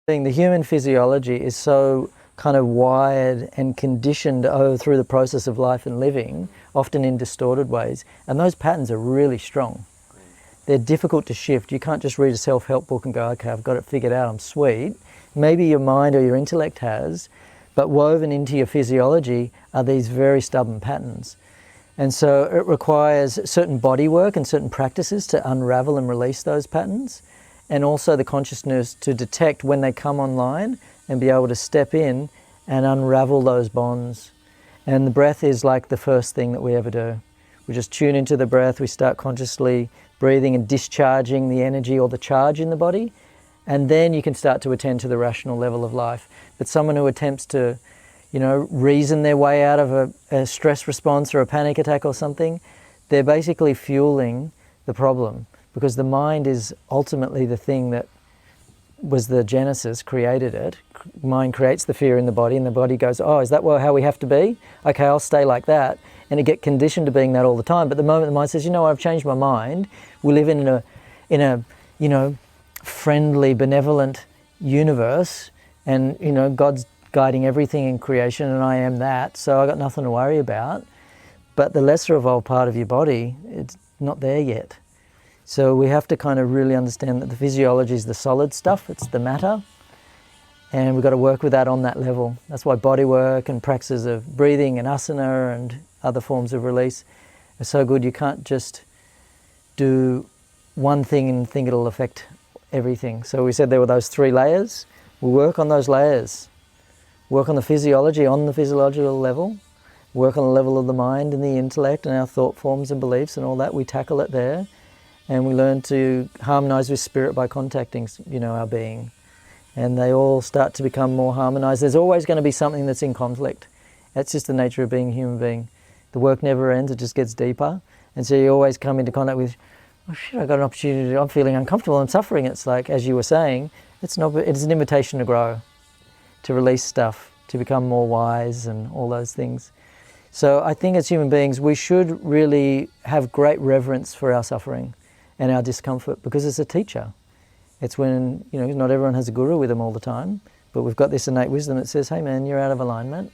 The human physiology is so kind of wired and conditioned through the process of life and living, often in distorted ways, and those patterns are really strong. They're difficult to shift. You can't just read a self-help book and go, okay, I've got it figured out, I'm sweet. Maybe your mind or your intellect has, but woven into your physiology are these very stubborn patterns. And so it requires certain body work and certain practices to unravel and release those patterns, and also the consciousness to detect when they come online and be able to step in and unravel those bonds. And the breath is like the first thing that we ever do. We just tune into the breath, we start consciously breathing and discharging the energy or the charge in the body, and then you can start to attend to the rational level of life. But someone who attempts to, reason their way out of a stress response or a panic attack or something, they're basically fueling the problem, because the mind is ultimately the thing that was the genesis, created it. Mind creates the fear in the body, and the body goes, oh, is that how we have to be? Okay, I'll stay like that. And it get conditioned to being that all the time. But the moment the mind says, I've changed my mind, we live in a friendly, benevolent universe, and God's guiding everything in creation, and I am that, so I got nothing to worry about. But the lesser evolved part of your body, it's not there yet. So we have to kind of really understand that the physiology is the solid stuff, it's the matter, and we've got to work with that on that level. That's why body work and practices of breathing and asana and other forms of release are so good. You can't just do one thing and think it'll affect everything. So we said there were those 3 layers. We'll work on those layers. Work on the physiology on the physiological level. Work on the level of the mind and the intellect and our thought forms and beliefs and all that. We tackle it there. And we learn to harmonize with spirit by contacting, our being. And they all start to become more harmonized. There's always going to be something that's in conflict. That's just the nature of being a human being. The work never ends, it just gets deeper. And so you always come into contact with, oh shit, I got an opportunity, I'm feeling uncomfortable, I'm suffering. It's like, as you were saying, it's an invitation to grow, to release stuff, to become more wise and all those things. So I think as human beings, we should really have great reverence for our suffering and our discomfort, because it's a teacher. It's when, not everyone has a guru with them all the time, but we've got this innate wisdom that says, hey man, you're out of alignment,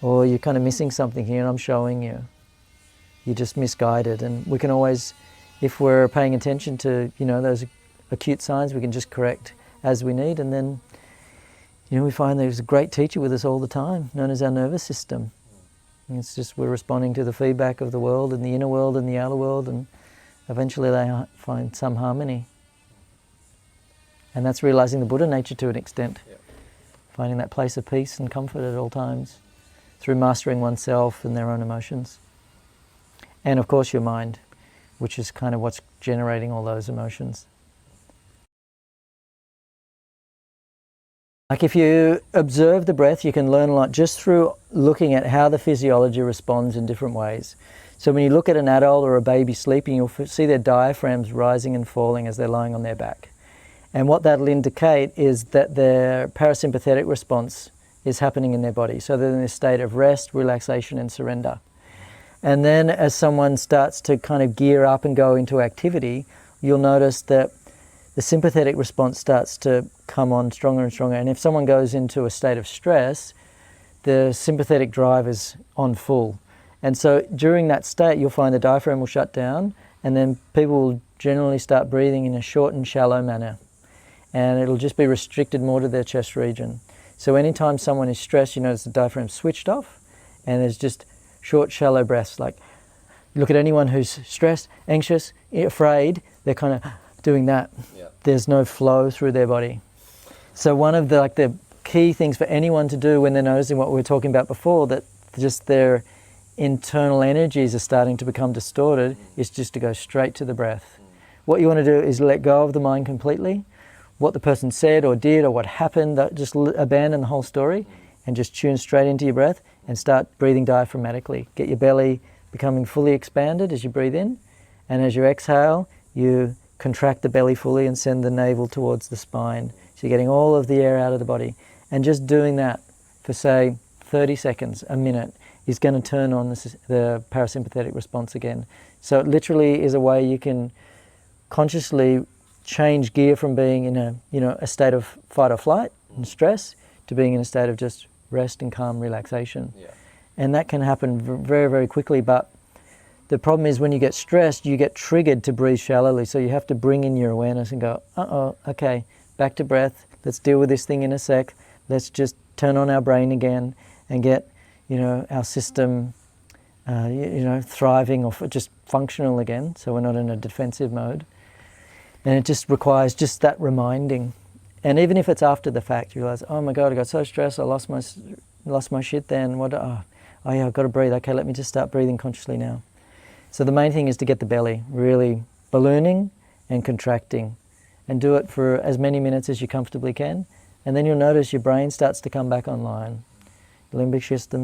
or you're kind of missing something here and I'm showing you. You're just misguided. And we can always, if we're paying attention to, those acute signs, we can just correct as we need. And then, we find there's a great teacher with us all the time, known as our nervous system. And it's just we're responding to the feedback of the world and the inner world and the outer world, and eventually they find some harmony. And that's realizing the Buddha nature to an extent. Yep. Finding that place of peace and comfort at all times through mastering oneself and their own emotions. And of course your mind, which is kind of what's generating all those emotions. Like if you observe the breath, you can learn a lot just through looking at how the physiology responds in different ways. So when you look at an adult or a baby sleeping, you'll see their diaphragms rising and falling as they're lying on their back. And what that'll indicate is that their parasympathetic response is happening in their body. So they're in this state of rest, relaxation and surrender. And then as someone starts to kind of gear up and go into activity, you'll notice that the sympathetic response starts to come on stronger and stronger. And if someone goes into a state of stress, the sympathetic drive is on full. And so during that state, you'll find the diaphragm will shut down, and then people will generally start breathing in a short and shallow manner. And it'll just be restricted more to their chest region. So anytime someone is stressed, you notice the diaphragm switched off, and there's just short, shallow breaths. Like, look at anyone who's stressed, anxious, afraid, they're kind of doing that. Yeah. There's no flow through their body. So one of the key things for anyone to do when they're noticing what we were talking about before, that just their internal energies are starting to become distorted, is just to go straight to the breath. What you want to do is let go of the mind completely. What the person said or did or what happened, just abandon the whole story and just tune straight into your breath and start breathing diaphragmatically. Get your belly becoming fully expanded as you breathe in, and as you exhale, you contract the belly fully and send the navel towards the spine. So you're getting all of the air out of the body. And just doing that for, say, 30 seconds, a minute, is going to turn on the parasympathetic response again. So it literally is a way you can consciously change gear from being in a state of fight or flight and stress to being in a state of just rest and calm relaxation. Yeah. And that can happen very, very quickly, but the problem is when you get stressed, you get triggered to breathe shallowly. So you have to bring in your awareness and go, okay, back to breath. Let's deal with this thing in a sec. Let's just turn on our brain again and get, our system, thriving or just functional again. So we're not in a defensive mode. And it just requires just that reminding. And even if it's after the fact, you realize, oh my God, I got so stressed, I lost my shit then. Yeah, I've got to breathe. Okay, let me just start breathing consciously now. So the main thing is to get the belly really ballooning and contracting, and do it for as many minutes as you comfortably can. And then you'll notice your brain starts to come back online. The limbic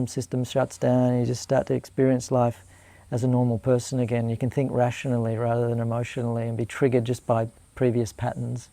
system shuts down, and you just start to experience life as a normal person again. You can think rationally rather than emotionally and be triggered just by previous patterns.